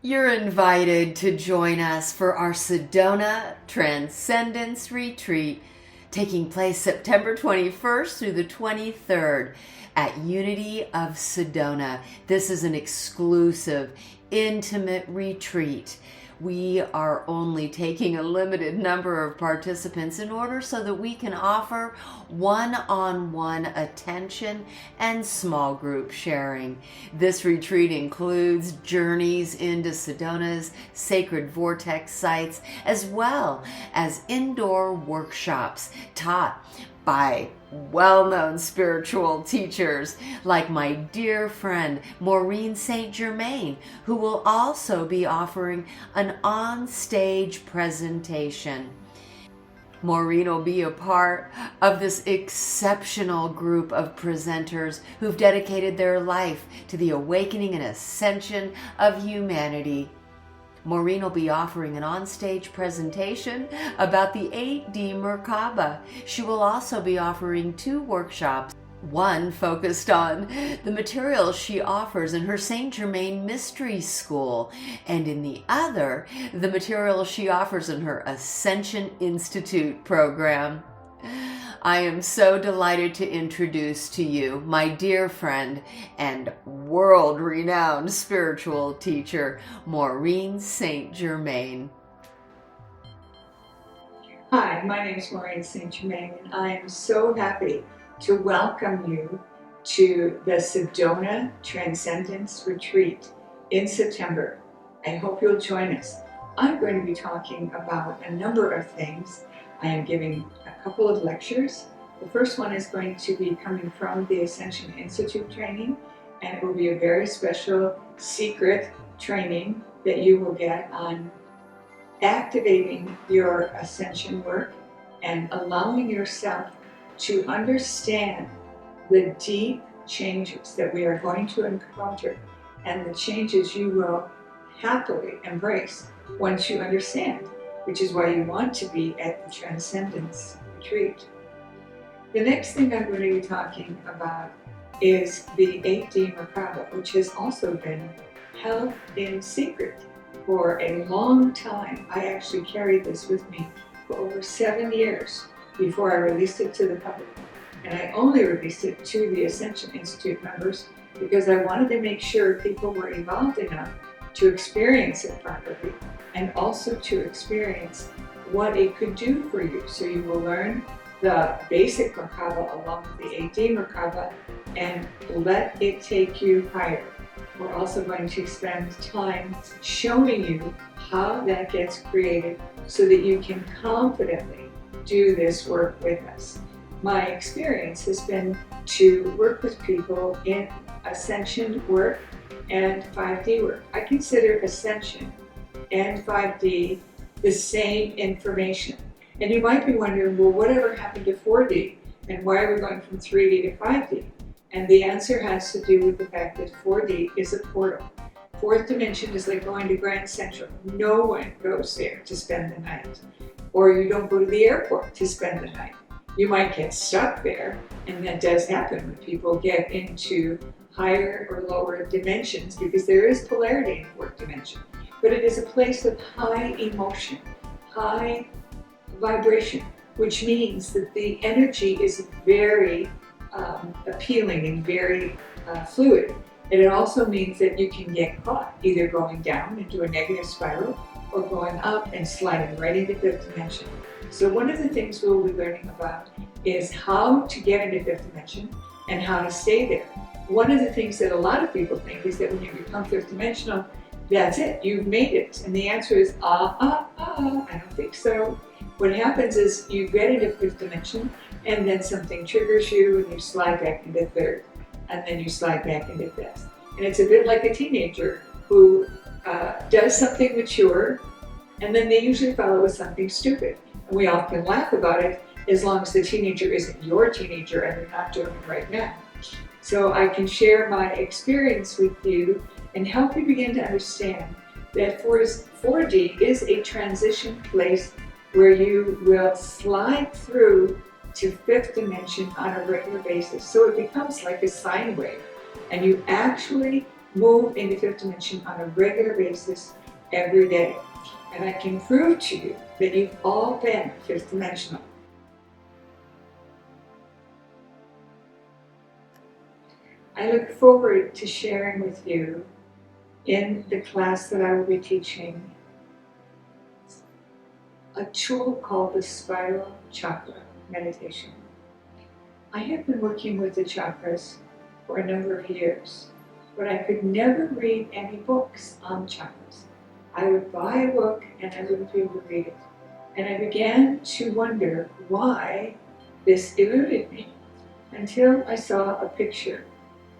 You're invited to join us for our Sedona Transcendence Retreat, taking place September 21st through the 23rd at Unity of Sedona. This is an exclusive, intimate retreat. We are only taking a limited number of participants in order so that we can offer one-on-one attention and small group sharing. This retreat includes journeys into Sedona's sacred vortex sites, as well as indoor workshops taught by well-known spiritual teachers like my dear friend Maureen Germain, who will also be offering an on-stage presentation. Maureen will be a part of this exceptional group of presenters who've dedicated their life to the awakening and ascension of humanity. Maureen will be offering an on-stage presentation about the 8D Merkaba. She will also be offering 2 workshops, one focused on the materials she offers in her Saint Germain Mystery School, and in the other, the materials she offers in her Ascension Institute program. I am so delighted to introduce to you my dear friend and world-renowned spiritual teacher, Maureen Germain. Hi, my name is Maureen Germain, and I am so happy to welcome you to the Sedona Transcendence Retreat in September. I hope you'll join us. I'm going to be talking about a number of things. I am giving a couple of lectures. The first one is going to be coming from the Ascension Institute training, and it will be a very special secret training that you will get on activating your ascension work and allowing yourself to understand the deep changes that we are going to encounter and the changes you will happily embrace once you understand, which is why you want to be at the Transcendence Retreat. The next thing I'm going to be talking about is the 8D Merkaba, which has also been held in secret for a long time. I actually carried this with me for over 7 years before I released it to the public. And I only released it to the Ascension Institute members because I wanted to make sure people were evolved enough to experience it properly and also to experience what it could do for you. So you will learn the basic Merkaba along with the 8D Merkaba and let it take you higher. We're also going to spend time showing you how that gets created so that you can confidently do this work with us. My experience has been to work with people in Ascension work and 5D work. I consider Ascension and 5D the same information. And you might be wondering, well, whatever happened to 4D? And why are we going from 3D to 5D? And the answer has to do with the fact that 4D is a portal. 4th dimension is like going to Grand Central. No one goes there to spend the night. Or you don't go to the airport to spend the night. You might get stuck there, and that does happen when people get into higher or lower dimensions because there is polarity in 4th dimension. But it is a place of high emotion, high vibration, which means that the energy is very appealing and very fluid. And it also means that you can get caught either going down into a negative spiral or going up and sliding right into 5th dimension. So one of the things we'll be learning about is how to get into 5th dimension and how to stay there. One of the things that a lot of people think is that when you become 5th dimensional, that's it, you've made it. And the answer is, I don't think so. What happens is you get into 5th dimension and then something triggers you and you slide back into 3rd. And then you slide back into 5th. And it's a bit like a teenager who does something mature and then they usually follow with something stupid. And we often laugh about it as long as the teenager isn't your teenager and they're not doing it right now. So I can share my experience with you and help you begin to understand that 4D is a transition place where you will slide through to 5th dimension on a regular basis. So it becomes like a sine wave, and you actually move in the fifth dimension on a regular basis every day. And I can prove to you that you've all been fifth dimensional. I look forward to sharing with you in the class that I will be teaching a tool called the spiral chakra meditation. I have been working with the chakras for a number of years, but I could never read any books on chakras. I would buy a book and I wouldn't be able to read it. And I began to wonder why this eluded me until I saw a picture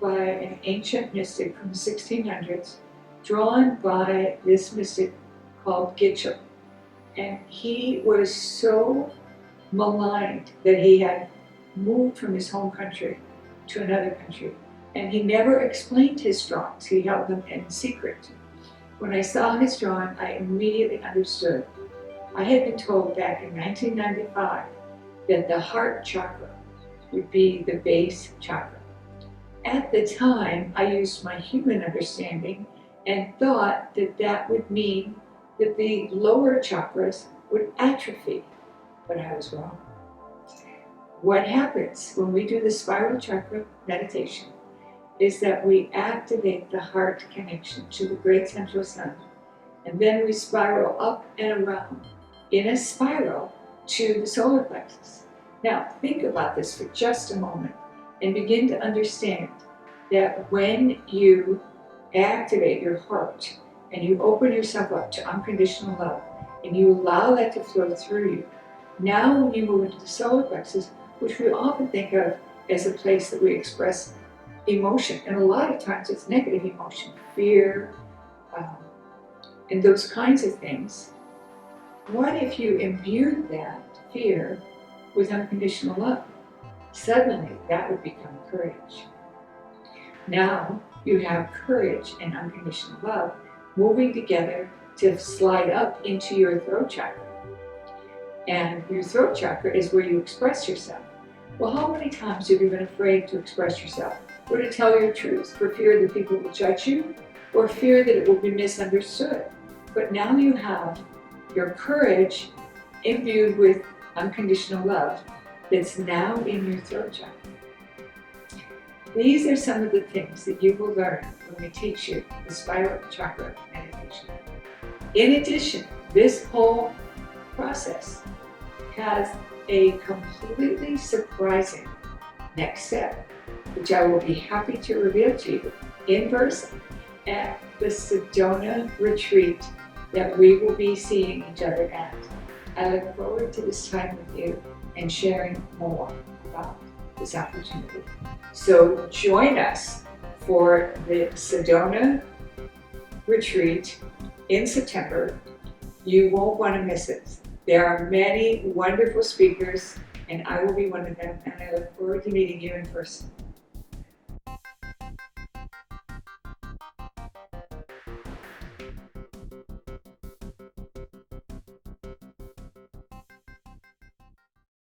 by an ancient mystic from the 1600s drawn by this mystic called Gitchell. And he was so maligned that he had moved from his home country to another country. And he never explained his drawings. He held them in secret. When I saw his drawing, I immediately understood. I had been told back in 1995 that the heart chakra would be the base chakra. At the time, I used my human understanding and thought that that would mean that the lower chakras would atrophy, but I was wrong. What happens when we do the spiral chakra meditation is that we activate the heart connection to the great central sun, and then we spiral up and around in a spiral to the solar plexus. Now, think about this for just a moment and begin to understand that when you activate your heart and you open yourself up to unconditional love and you allow that to flow through you, now when you move into the solar plexus, which we often think of as a place that we express emotion, and a lot of times it's negative emotion, fear, and those kinds of things. What if you imbued that fear with unconditional love? Suddenly that would become courage. Now you have courage and unconditional love moving together to slide up into your throat chakra. And your throat chakra is where you express yourself. Well, how many times have you been afraid to express yourself or to tell your truth for fear that people will judge you or fear that it will be misunderstood? But now you have your courage imbued with unconditional love that's now in your throat chakra. These are some of the things that you will learn when we teach you the spiral chakra meditation. In addition, this whole process has a completely surprising next step, which I will be happy to reveal to you in person at the Sedona retreat that we will be seeing each other at. I look forward to this time with you and sharing more about this opportunity. So join us for the Sedona retreat in September. You won't want to miss it. There are many wonderful speakers, and I will be one of them, and I look forward to meeting you in person.